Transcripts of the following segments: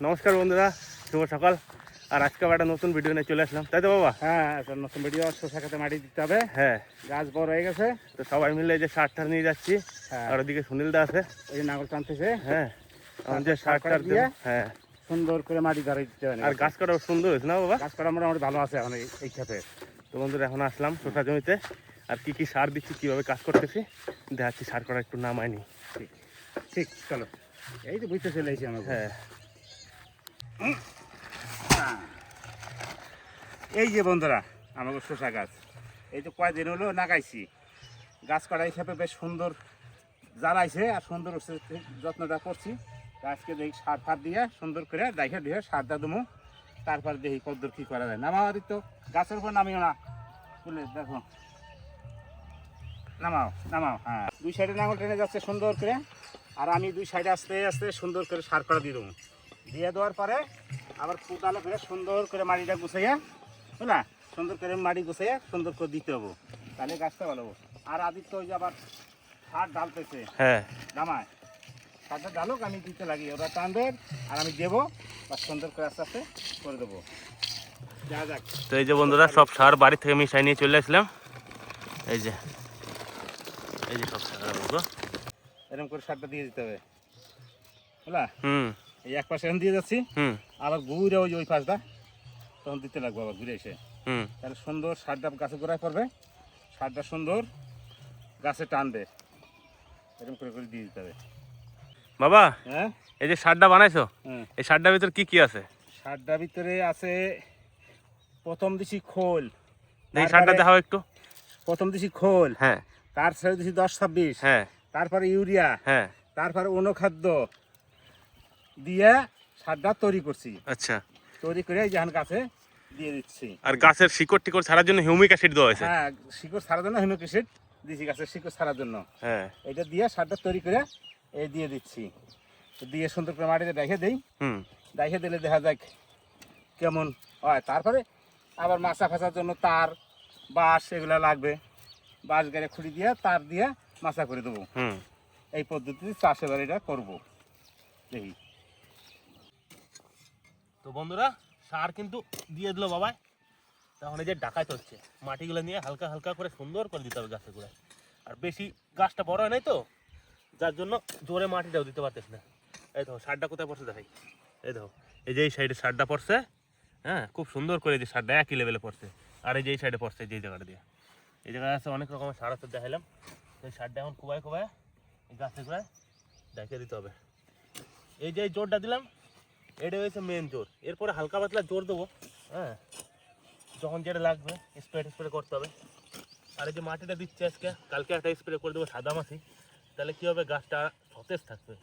নমস্কার বন্ধুরা, শুভ সকাল। আর আজকে আবার একটা নতুন ভিডিও নিয়ে চলে আসলাম, তাই তো বাবা? হ্যাঁ, একটা নতুন ভিডিও। শসা খেতে মাটি দিতে হবে। হ্যাঁ, গাছ বড় হয়ে গেছে, তো সবাই মিলে এই যে সারটা নিয়ে যাচ্ছি। হ্যাঁ, আর ওদিকে সুনীলদা আছে, ওই যে নাঙল টানতেছে। হ্যাঁ, আমাদের সার সারটার দিয়ে হ্যাঁ, সুন্দর করে মাটি ধরে দিতে হবে। আর গাছ কাটাও সুন্দর হয়েছে না বাবা? গাছ করা মোটামুটি ভালো আছে এখন এই খেতে। তো বন্ধুরা, এখন আসলাম শসা জমিতে। আর কি কি সার দিচ্ছি, কিভাবে কাজ করতেছি দেখাচ্ছি। সার করা একটু নামায়নি। ঠিক ঠিক, চলো। এই তো বুঝতে চলে এসেছি আমরা। হ্যাঁ, এই যে বন্ধুরা, আমাকে শসা গাছ এই তো কয়দিন হলো লাগাইছি। গাছ করা হিসাবে বেশ সুন্দর জ্বালাইছে আর সুন্দর যত্নটা করছি। গাছকে দেখি সার ফার দিয়ে সুন্দর করে দেখে দিয়ে সারটা দেবো। তারপরে দেখি কদ্দূর কী করা যায়। নামাও তো, গাছের উপর নামিও না, তুলে দেখো। নামাও নামাও, হ্যাঁ। দুই সাইডে নাঙল টেনে যাচ্ছে সুন্দর করে। আর আমি দুই সাইডে আস্তে আস্তে সুন্দর করে সার করা দিয়ে দেবো। দিয়ে দেওয়ার পরে আবার কোদালে করে সুন্দর করে মাটিটা গুছাইয়া, বুঝলা, সুন্দর করে মাটি গুছাইয়া সুন্দর করে দিতে হবো। তাহলে গাছটা ভালো হবো। আর আদিত্য ওই যে আবার সার ঢালতেছে, হ্যাঁ, নামায় সারটা ঢালুক, আমি দিতে লাগি। ওরা টানবে আর আমি দেবো, বা সুন্দর করে আস্তে আস্তে করে দেবো। যা যাক। তো এই যে বন্ধুরা, সব সার বাড়ি থেকে মিশাই নিয়ে চলে আসলাম। এই যে সব সার এরকম করে সারটা দিয়ে দিতে হবে, বুঝলা। হুম এই এক পাশে এখন দিয়ে যাচ্ছি, হুম আবার ঘুরে ওই পাশটা তখন দিতে লাগবে, আবার ঘুরে এসে। হুম তাহলে সুন্দর সারটা গাছে গোড়ায় পড়বে, সারটা সুন্দর গাছে টানবে। এরকম করে করে দিয়ে দিতে হবে। বাবা, হ্যাঁ এই যে সারটা বানাইছো, হ্যাঁ, এই সারটার ভিতর কি কি আছে? সারটার ভিতরে আছে, প্রথম দিছি খোল। এই সারটা তারপরে দেখাও একটু। প্রথম দিছি খোল, হ্যাঁ তার সাথে দিছি 10-26, হ্যাঁ তারপরে ইউরিয়া, হ্যাঁ, তারপরে অনুখাদ্য দিয়ে সারটা তৈরি করছি। আচ্ছা। তৈরি করে এই যেখান গাছে দিয়ে দিচ্ছি। আর গাছের শিকড় টিকড় ছাড়ার জন্য হিউমিক অ্যাসিড দেওয়া হয়েছে। হ্যাঁ, শিকড় ছাড়ার জন্য হিউমিক অ্যাসিড দিচ্ছি, গাছের শিকড় ছাড়ার জন্য। হ্যাঁ, এটা দিয়ে সারটা তৈরি করে এই দিয়ে দিচ্ছি। তো দিয়ে সুন্দর করে মাটিতে রেখে দিই। হুম রেখে দিলে দেখা যাক কেমন হয়। তারপরে আবার মাছা ফাঁচার জন্য তার, বাঁশ এগুলো লাগবে। বাঁশ গাড়ি খুঁড়ি দিয়ে তার দিয়ে মাছা করে দেবো। হুম এই পদ্ধতিতে চাষ এবার এটা করবো, দেখি। তো বন্ধুরা, সার কিন্তু দিয়ে দিল বাবা। তখন এই যে ডাকাইতে হচ্ছে, মাটিগুলো নিয়ে হালকা হালকা করে সুন্দর করে দিতে হবে গাছের গোড়ায়। আর বেশি গাছটা বড় হয় নাই তো, যার জন্য জোরে মাটিটাও দিতে পারতেছ না। এই দেখো সারটা কোথায় পড়ছে দেখাই। এই দেখো, এই যে এই সাইডে সারটা পড়ছে। হ্যাঁ, খুব সুন্দর করে যে সারটা একই লেভেলে পড়ছে। আর এই যে এই সাইডে পড়ছে, যেই জায়গাটা দিয়ে, এই জায়গায় আছে অনেক রকমের সার আছে, দেখাইলাম। এই সারটা এখন কোবায় কোবায় এই গাছের গোড়ায় দেখে দিতে হবে। এই যে জোরটা দিলাম, এটা হয়েছে মেন জোর। এরপরে হালকা পাতলা জোর দেবো। হ্যাঁ, যখন যেটা লাগবে স্প্রে করতে হবে। আর এই যে মাটিটা দিচ্ছে আজকে, কালকে একটা স্প্রে করে দেবো সাদা মাছি। তাহলে কী হবে, গাছটা সতেজ থাকবে,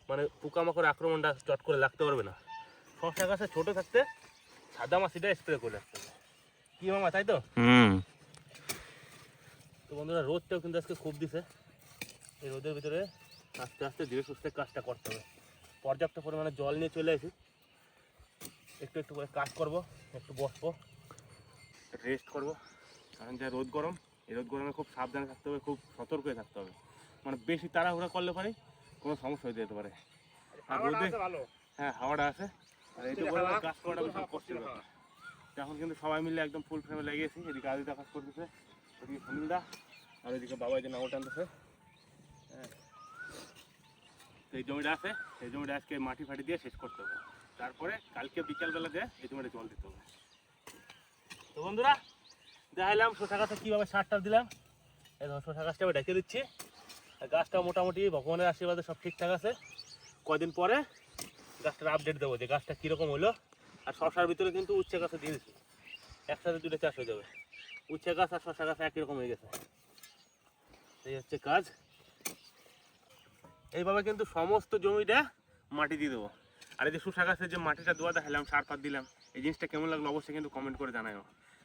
মানে পোকামাকড় আক্রমণটা চট করে লাগতে পারবে না। শসা গাছে ছোটো থাকতে সাদা মাছিটা স্প্রে করে রাখতে হবে। কী মামা, তাই তো? তো বন্ধুরা, রোদটাও কিন্তু আজকে খুব দিছে। এই রোদের ভিতরে আস্তে আস্তে ধীরে সুস্থে কাজটা করতে হবে। পর্যাপ্ত পরিমাণে জল নিয়ে চলে আসি, একটু একটু করে কাজ করব, একটু বসবো, রেস্ট করব। কারণ যা রোদ গরম, এই রোদ গরমে খুব সাবধানে থাকতে হবে, খুব সতর্ক হয়ে থাকতে হবে। মানে বেশি তাড়াহুড়া করলে পরে কোনো সমস্যা হয়ে যেতে পারে। আর রোদে, হ্যাঁ, হাওয়াটা আছে। আর এইটা গরমে কাজ করাটা বেশি কষ্টের ব্যাপার। এখন কিন্তু সবাই মিলে একদম ফুল ফ্রেমে লেগেছি। এদিকে আদিদা কাজ করতেছে, ওদিকে সুনীলদা, আর ওইদিকে বাবা যে নাঙল টানতেছে। হ্যাঁ, এই জমিটা আছে, এই জমিটা আজকে মাটি ফাটি দিয়ে শেষ করতে হবে। তারপরে কালকে বিকালবেলা দিয়ে এই জমিটা জল দিতে হবে। তো বন্ধুরা, দেখাইলাম শসা গাছে কীভাবে সারটা দিলাম। এই ধরো শসা গাছটা আমি ডেকে দিচ্ছি। আর গাছটা মোটামুটি ভগবানের আশীর্বাদে সব ঠিকঠাক আছে। কদিন পরে গাছটার আপডেট দেবো যে গাছটা কীরকম হলো। আর শসার ভিতরে কিন্তু উচ্ছে গাছে দিয়ে দিচ্ছি, একসাথে দুটো চাষ হয়ে যাবে। উচ্ছে গাছ আর শসা গাছ একই রকম হয়ে গেছে। এই হচ্ছে কাজ। এইভাবে কিন্তু সমস্ত জমিটা মাটি দিয়ে দেবো। আর এই যে শসা গাছের যে মাটিটা দেওয়া দেখালাম, সার ফার দিলাম, এই জিনিসটা কেমন লাগলো অবশ্যই কিন্তু কমেন্ট করে জানাও।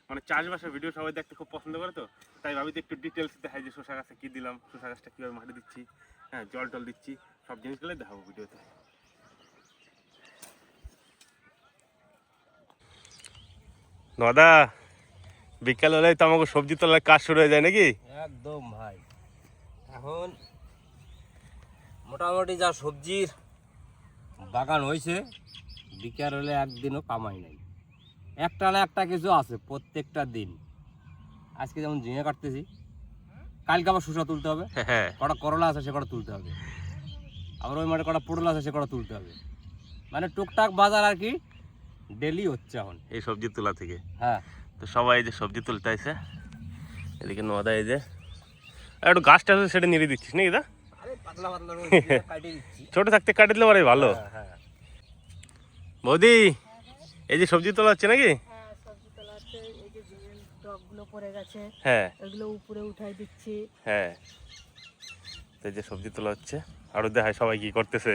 মানে চাষবাসের ভিডিও সবাই দেখতে খুব পছন্দ করে, তো তাই ভাবি একটু ডিটেলস দেখাই যে শসা গাছে কী দিলাম, শসা গাছটা কীভাবে মাটি দিচ্ছি, হ্যাঁ, জল টল দিচ্ছি, সব জিনিসগুলোই দেখাবো ভিডিওতে। দাদা, বিকাল হলেই তো আমাকে সবজি তোলার কাজ শুরু হয়ে যায় নাকি? একদম ভাই, এখন মোটামুটি যা সবজির বাগান হয়েছে, বিকার হলে একদিনও কামাই নাই, একটা না একটা কিছু আছে প্রত্যেকটা দিন। আজকে যেমন ঝিঙে কাটতেছি, কালকে আবার শসা তুলতে হবে, হ্যাঁ কটা করলা আছে সে কটা তুলতে হবে, আবার ওই মাঠে কটা পটল আছে সে কটা তুলতে হবে। মানে টুকটাক বাজার আর কি ডেলি হচ্ছে এখন। এই সবজি তোলা থেকে হ্যাঁ, তো সবাই এই যে সবজি তুলতে আসে, এদিকে নদা এই যে আর একটু গাছটা আছে সেটা নিয়ে দিচ্ছিস নাকি দা? আরে পাতলা পাতলা কাটিয়ে দিচ্ছি। ছোট থাকতে কাটে দিলে পরে ভালো। হ্যাঁ, বৌদি এই যে সবজি তোলা হচ্ছে নাকি? হ্যাঁ, সবজি তোলা হচ্ছে। এই যে ঝিঙের ডগগুলো পড়ে গেছে, হ্যাঁ ওগুলো উপরে উঠাই দিচ্ছি। হ্যাঁ, তো এই যে সবজি তোলা হচ্ছে আর দেখায় সবাই কি করতেছে।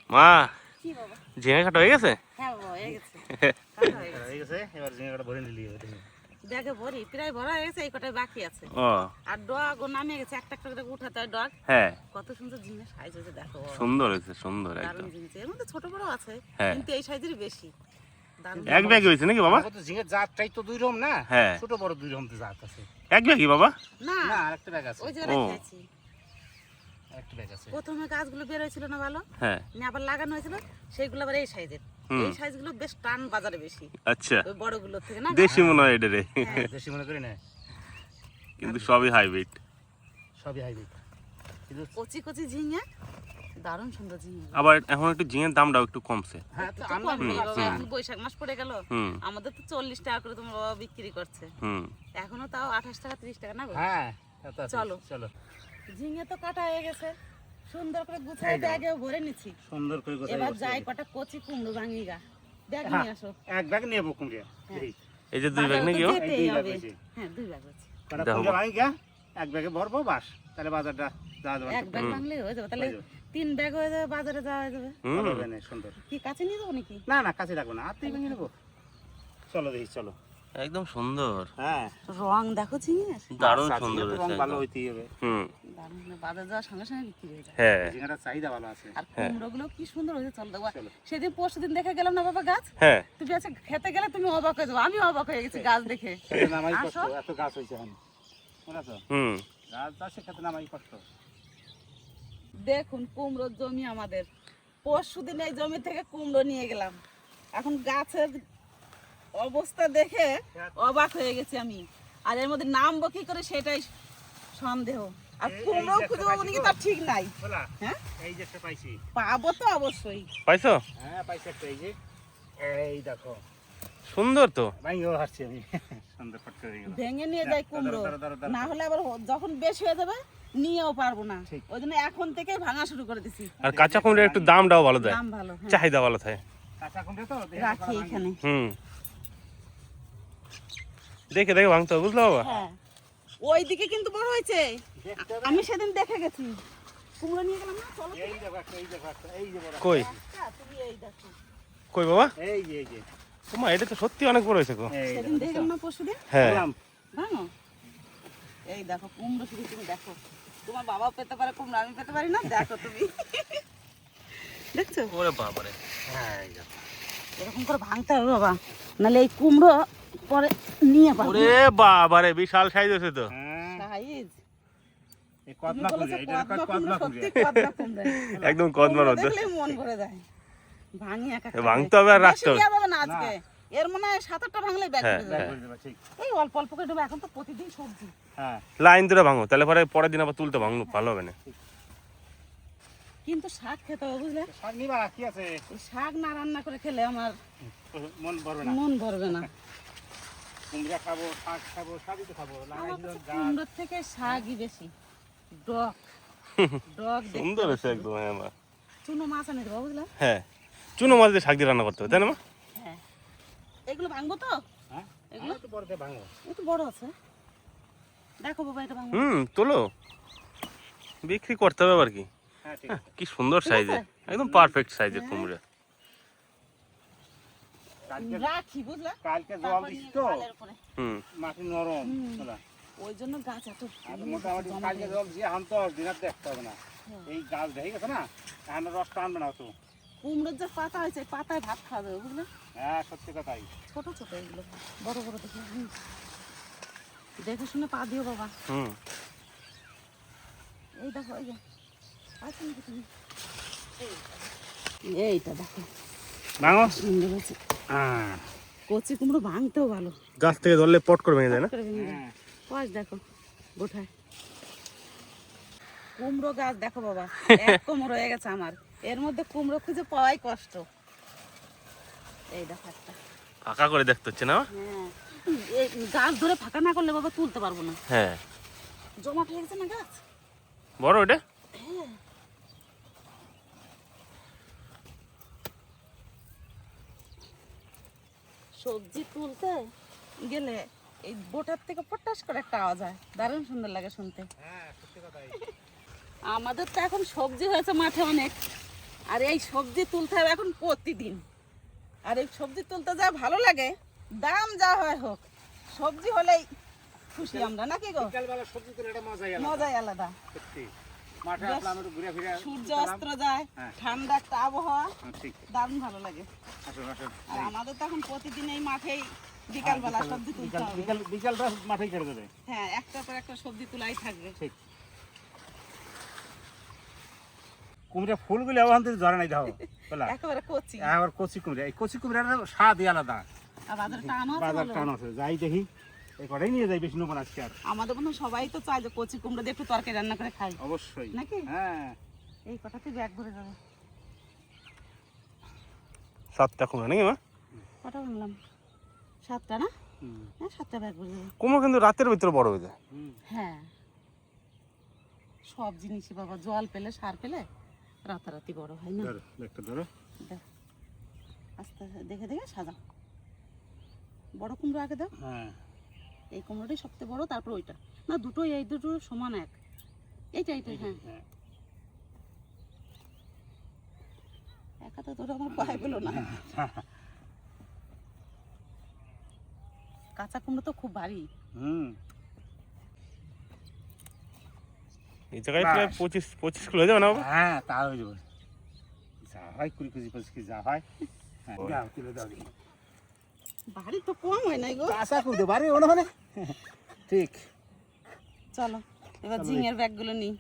মা কি বাবা? ঝিঙে কাটা হয়ে গেছে? হ্যাঁ বাবা, হয়ে গেছে। কাটা হয়ে গেছে। হয়ে গেছে, এবার ঝিঙে কাটা ভরে নিলি হবে। ব্যাগে ভরি, প্রায় ভরা হয়ে গেছে, এই কটাই বাকি আছে। ও আর ডগও নামিয়ে গেছে, একটা একটা করে উঠাতে হয় ডগ। হ্যাঁ, কত সুন্দর ঝিঙে সাইজ হয়েছে দেখো বাবা। সুন্দর হয়েছে, সুন্দর দারুণ একদম। ঝিঙে, এর মধ্যে ছোট বড় আছে, হ্যাঁ। কিন্তু এই সাইজেরই বেশি। দারুণ। এক ব্যাগ হয়েছে নাকি বাবা? আমাদের তো ঝিঙের জাতটাই তো দুই রকম না, হ্যাঁ। ছোট বড় দুই রকম তো জাত আছে। এক ব্যাগই বাবা? না, না, আরেকটা ব্যাগ আছে, ওই যে ও। রেখেছি। আরেকটা ব্যাগ আছে। প্রথমে গাছগুলো বের হয়েছিল না ভালো, হ্যাঁ নিয়ে আবার লাগানো হয়েছিল, সেইগুলো আবার এই সাইজের। হুম। এই সাইজগুলো বেশ টান বাজারে বেশি, আচ্ছা, ওই বড়গুলোর থেকে না। দেশি মনে হয় এটা রে, হ্যাঁ। দেশি মনে করি না, কিন্তু সবই হাইব্রিড। সবই হাইব্রিড। কিন্তু কচি কচি ঝিঙে, দারুণ সুন্দর ঝিঙে। আবার এখন একটু ঝিঙের দামটাও একটু কমছে। হ্যাঁ, তো তো আমরা কমবেই বাবা, হুম। এখন বৈশাখ মাস পড়ে গেল, হুম আমাদের তো 40 টাকা করে তোমার বাবা বিক্রি করছে, হুম, এখনো তাও 28 টাকা 30 টাকা না গো? হ্যাঁ, তা তো আছে। চলো। চলো, ঝিঙে তো কাটা হয়ে গেছে, সুন্দর করে গুছাই এই দেখো। ব্যাগেও ভরে নিচ্ছি। সুন্দর করে গোছাই এবার বসিয়ে যাই দিই। কটা কচি কুমড়ো ভাঙি গা, ব্যাগ হ্যাঁ। নিয়ে আসো। এক ব্যাগ নিয়ে কুমড়িয়া। হ্যাঁ। এই, এই যে দুই ব্যাগ বাজারে নাকি তো ও? যেতেই এই দুই ব্যাগ হবে। হয়েছে। হ্যাঁ, 2 ব্যাগ আছে। কটা দেখো। কুমড়া ভাঙি গা, এক ব্যাগে ভরবো বাস, তাহলে বাজারটা যা যাবে। এক ব্যাগ ভাঙলে হয়ে যাবে, তাহলে 3 ব্যাগ হয়ে যাবে, বাজারে যাওয়া হয়ে যাবে। হুম, সুন্দর। কি কাছে নিয়ে যাবো নাকি? না না, কাছে রাখবো না, আর তুই ভেঙে নেবো। চলো দেখি, চলো। একদম সুন্দর, হ্যাঁ, রং দেখো ঝিঙে, দারুণ আচ্ছা, সুন্দর ঝিঙে তো রং হয়েছে ভালো একদম। হইতেই হবে। হুম দারুণ, বাজার যাওয়ার সঙ্গে সঙ্গে বিক্রি হয়ে যায়। হ্যাঁ ঝিঙেটার চাহিদা ভালো আছে। আর কুমড়োগুলো কি সুন্দর হয়েছে, চল দেখো। চলো। সেদিন পরশুদিন দেখে গেলাম না বাবা গাছ, হ্যাঁ, তুমি আজকে খেতে গেলে তুমি অবাক হয়ে যাবো, আমি অবাক হয়ে গেছি গাছ দেখে। খেতে নামাই কষ্ট, আসো। এত গাছ হয়েছে এখন, বুঝছো? হুম গাছ চাষে খেতে নামাই কষ্ট। দেখুন কুমড়োর জমি আমাদের, পরশুদিন এই জমি থেকে কুমড়ো নিয়ে গেলাম, এখন গাছের অবস্থা দেখে অবাক হয়ে গেছি আমি। আর এর মধ্যে নামবো কি করে সেটাই সন্দেহ। আর কুমড়ো যে একটা খুঁজে পাবো নাকি তার ঠিক নাই। বলা, হ্যাঁ, এই যে একটা পাইছি। পাবো তো অবশ্যই। পাইছো? হ্যাঁ, পাইছি একটা, এই যে, এই দেখো, সুন্দর তো। ভাঙিও হাসছি আমি। সুন্দর ফট করে গেল। ভেঙে নিয়ে যাই কুমড়ো, দাঁড়াও। না হলে আবার যখন বেশি হয়ে যাবে নিয়েও পারবো না, ঠিক। ওই জন্য এখন থেকেই ভাঙা শুরু করে দিছি। আর কাঁচা কুমড়োর একটু দামটাও ভালো দেয়, দাম ভালো, হ্যাঁ। চাহিদা ভালো থাকে। কাঁচা কুমড়ো তো দেখে রাখি করা এখানে। হুম, দেখে দেখে ভাঙতে হবে, বুঝলো বাবা? হ্যাঁ, ওইদিকে কিন্তু বড় হয়েছে, দেখতে হবে। আমি সেদিন দেখে গেছি। কুমড়ো নিয়ে গেলাম না, চলো। এই দেখো একটা, এই দেখো একটা, এই যে বড়। কই একটা, তুমি এই দেখো। কই বাবা? এই যে, এই যে। তোমার এটা তো সত্যি অনেক বড় হয়েছে গো। এই সেদিন দেখে গেলাম না পরশুদিন, হ্যাঁ, বললাম, ভাঙো। এই দেখো কুমড়ো শুধু তুমি দেখো, তোমার বাবা পেতে পারে কুমড়ো, আমি পেতে পারি না, দেখো তুমি। দেখছো, ওরে বাবারে, হ্যাঁ, এই দেখো। এরকম করে ভাঙতে হবে বাবা, নাহলে এই কুমড়ো পরে নিয়ে পাবো ওরে বাবারে, বিশাল সাইজ হয়েছে তো। হ্যাঁ, সাইজ। এই তুমি কদমা বলেছো কুমড়ো, এটা কয় কদমা কদমা কুমড়ো, সত্যি কুমড়ো। কদমা কুমড়ো। একদম কদমার কুমড়ো মধ্যে। দেখলেই মন ভরে যায়। ভাঙি একা একা ভাঙতে করে। হবে আর রাখতে বেশি হবে। দেওয়া যাবে না আজকে, এর মনে হয় 7-8টা ভাঙলেই ব্যাগ হ্যাঁ, হয়ে ব্যাগ যাবে। করে দেবা, ঠিক। এই অল্প অল্প করে দেবো, এখন তো প্রতিদিন সবজি। হ্যাঁ, লাইন ধরে ভাঙো, তাহলে পরে পরের দিন আবার তুলতে ভাঙলো ভালো হবে না। কিন্তু শাক খেতে হবে বুঝলে, শাক নিবা, কি আছে? এই শাক না রান্না করে খেলে আমার মন ভরবে না। মন ভরবে না। কুমড়া খাবো, শাক খাবো, সবই তো খাবো। আমার লাগাইছিল কাছে গাছ। কুমড়োর থেকে শাকই বেশি। ডগ ডগ দেখতে সুন্দর হয়েছে বেশি। একদম। হ্যাঁ মা, চুনো মাছ এনে দেবো বুঝলে। হ্যাঁ, চুনো মাছ দিয়ে শাক দিয়ে রান্না করতে হবে, তাই না মা? হ্যাঁ, এগুলো ভাঙবো তো, হ্যাঁ, এগুলো একটু বড় দিয়ে ভাঙো। একটু বড় আছে, দেখো বাবা এটা ভাঙবো। হুম, তোলো, বিক্রি করতে হবে আবার কি। হ্যাঁ, ঠিক আছে। কি সুন্দর ঠিক সাইজের, আছে? একদম পারফেক্ট সাইজের হ্যাঁ। কুমড়া। কালকে রাখি বুঝলে, কালকে জল তারপর দিস নিয়ে তো, গালের উপরে। হুম, মাটি নরম। হুম। বুঝলা? ওই জন্য গাছ এত আমি জমা মোটামুটি হয়ে কালকে গেছে। জল দিয়ে আনতে হবে, দিন আর দেখতে হবে না। হ্যাঁ। এই গাছ দেখে গেছে না, এখন রস টানবে না তো। কুমড়োর যে পাতা হয়েছে, এই পাতায় ভাত খাওয়া যাবে বুঝলে। হ্যাঁ, সত্যি কথাই। ছোট ছোট এগুলো, বড় বড় দেখে। দেখে শুনে পা দিও বাবা। হুম, এই দেখো, এই যে আছে নাকি তুমি? এই এইটা দেখো ভাঙো সুন্দর হয়েছে। হ্যাঁ কচি কুমড়ো ভাঙতেও ভালো। গাছ থেকে ধরলে পট করে ভেঙে যায় না? করে ভেঙে যায়। কষ দেখো গোঠায় কুমড়ো গাছ দেখো বাবা, এক কুমড়ো হয়ে গেছে আমার। এর মধ্যে কুমড়ো খুঁজে পাওয়াই কষ্ট। এই দেখো একটা। ফাঁকা করে দেখতে হচ্ছে না? হ্যাঁ, এই গাছ ধরে ফাঁকা না করলে বাবা তুলতে পারবো না। হ্যাঁ। জমাট হয়ে গেছে না গাছ। বড় ওটা? হ্যাঁ। সবজি তুলতে গেলে এই বোটার থেকে পটাশ করে একটা আওয়াজ হয়, দারুণ সুন্দর লাগে শুনতে। আমাদের তো এখন সবজি হয়েছে মাঠে অনেক, আর এই সবজি তুলতে হবে এখন প্রতিদিন। আর এই সবজি তুলতে যা ভালো লাগে, দাম যা হয় হোক, সবজি হলেই খুশি আমরা, নাকি গো? বিকালবেলা সবজি তুলে এটা মজাই আলাদা। মজাই আলাদা। সত্যি মাঠে বেশ, আসলাম একটু ঘুরে ফিরে সূর্য অস্ত যায়, হ্যাঁ। ঠান্ডা একটা আবহাওয়া, ঠিক দারুণ ভালো লাগে। আসুন আসুন আর আমাদের তো এখন প্রতিদিন এই মাঠেই বিকালবেলা সবজি তুলতে হবে। বিকালটা মাঠেই কেটে দেবে হ্যাঁ, একটার পর একটা সবজি তোলাই থাকবে। ঠিক। কুমড়া ফুলগুলো ওখান থেকে ধরে নাই দাও বলা একেবারে কচি, আবার কচি কুমড়া, এই কচি কুমড়ার স্বাদই আলাদা। আর বাজারে টানও আছে বাজার ভালো। টান আছে, যাই দেখি এই কটাই নিয়ে যাই, বেশি নেবো না আজকে আর। আমাদের মধ্যে সবাই তো চায় যে কচি কুমড়ো দিয়ে একটু তরকারি রান্না করে খাই, অবশ্যই নাকি? হ্যাঁ। এই কটাতে ব্যাগ ভরে যাবে। 7টা কুমড়া নাকি মা? কটা বললাম? 7টা না? হ্যাঁ, 7টা ব্যাগ ভরে যাবে। কুমড়ো কিন্তু রাতের ভিতরে বড় হয়ে যায়। হ্যাঁ, সব জিনিসই বাবা জল পেলে সার পেলে রাতারাতি বড় হয় না। ধরো একটা ধরো। দেখ, আস্তে আস্তে দেখে দেখে সাজাও। বড় কুমড়ো আগে দাও। হ্যাঁ এই কুমড়োটাই সবচেয়ে বড়, তারপর ওইটা না, দুটোই এই দুটো সমান এক। এইটা এইটাই, হ্যাঁ। হ্যাঁ। একা তো তোরা আমার পায়ে পেলো না। কাঁচা কুমড়ো তো খুব ভারী। এই জায়গায় প্রায় 25 কিলো হয়ে যাবে না বাবা? হ্যাঁ তা হয়ে যাবে, যা হয় 20-25 যা হয়। হ্যাঁ দাও, তুলে দাও দেখি। ভারী তো কম হয় নাই গো। আশা করতে পারি মনে হয়। ঠিক। চলো এবার ঝিঙের ব্যাগগুলো নিই।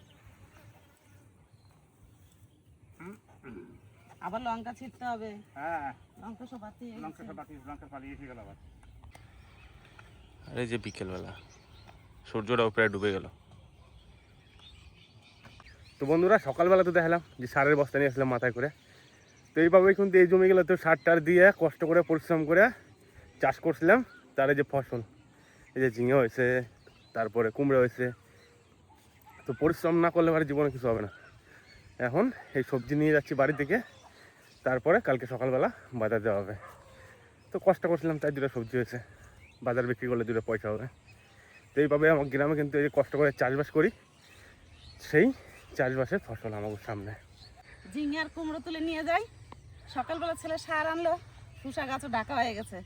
আবার লঙ্কা ছিটতে হবে। হ্যাঁ লঙ্কা সব বাতি হয়ে লঙ্কা গেছে। লঙ্কা পালিয়ে এসে গেল আবার। আর এই যে বিকেলবেলা সূর্যটাও প্রায় ডুবে গেল। তো বন্ধুরা, সকালবেলা তো দেখালাম যে সারের বস্তা নিয়ে আসলাম মাথায় করে। তো এইভাবেই কিন্তু এই জমিগুলো তো সার টার দিয়ে কষ্ট করে পরিশ্রম করে চাষ করছিলাম। তার এই যে ফসল, এই যে ঝিঙে হয়েছে, তারপরে কুমড়ো হয়েছে। তো পরিশ্রম না করলে আর জীবনে কিছু হবে না। এখন এই সবজি নিয়ে যাচ্ছি বাড়ি থেকে, তারপরে কালকে সকালবেলা বাজার যাওয়া হবে। তো কষ্ট করছিলাম তাই 2টা সবজি হয়েছে, বাজার বিক্রি করলে 2টা পয়সা হবে। তো এইভাবে আমার গ্রামে কিন্তু এই যে কষ্ট করে চাষবাস করি, সেই চাষবাসের ফসল আমার সামনে। ঝিঙে আর কুমড়ো তুলে নিয়ে যাই। সকালবেলা ছেলে সার আনলো, শসা গাছও ঢাকা হয়ে গেছে।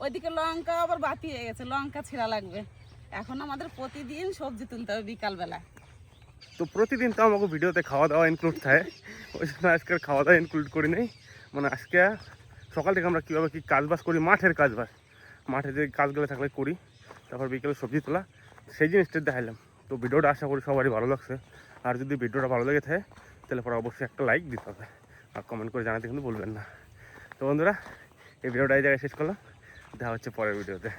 ওইদিকে লঙ্কা আবার বাতি হয়ে গেছে, লঙ্কা ছিঁড়া লাগবে। এখন আমাদের প্রতিদিন সবজি তুলতে হবে বিকালবেলা। তো প্রতিদিন তো আমাকে ভিডিওতে খাওয়া দাওয়া ইনক্লুড থাকে, ওই জন্য আজকে খাওয়া দাওয়া ইনক্লুড করি নাই। মানে আজকে সকাল থেকে আমরা কীভাবে কী কাজবাজ করি, মাঠের কাজবাজ, মাঠে যে কাজগুলো থাকলে করি, তারপর বিকেলে সবজি তোলা, সেই জিনিসটা দেখাইলাম। তো ভিডিওটা আশা করি সবারই ভালো লাগছে। আর যদি ভিডিওটা ভালো লেগে থাকে তাহলে পরে অবশ্যই একটা লাইক দিতে হবে, আর কমেন্ট করে জানাতে কিন্তু ভুলবেন না। তো বন্ধুরা, এই ভিডিওটা এই জায়গায় শেষ করলাম, দেখা হচ্ছে পরের ভিডিওতে।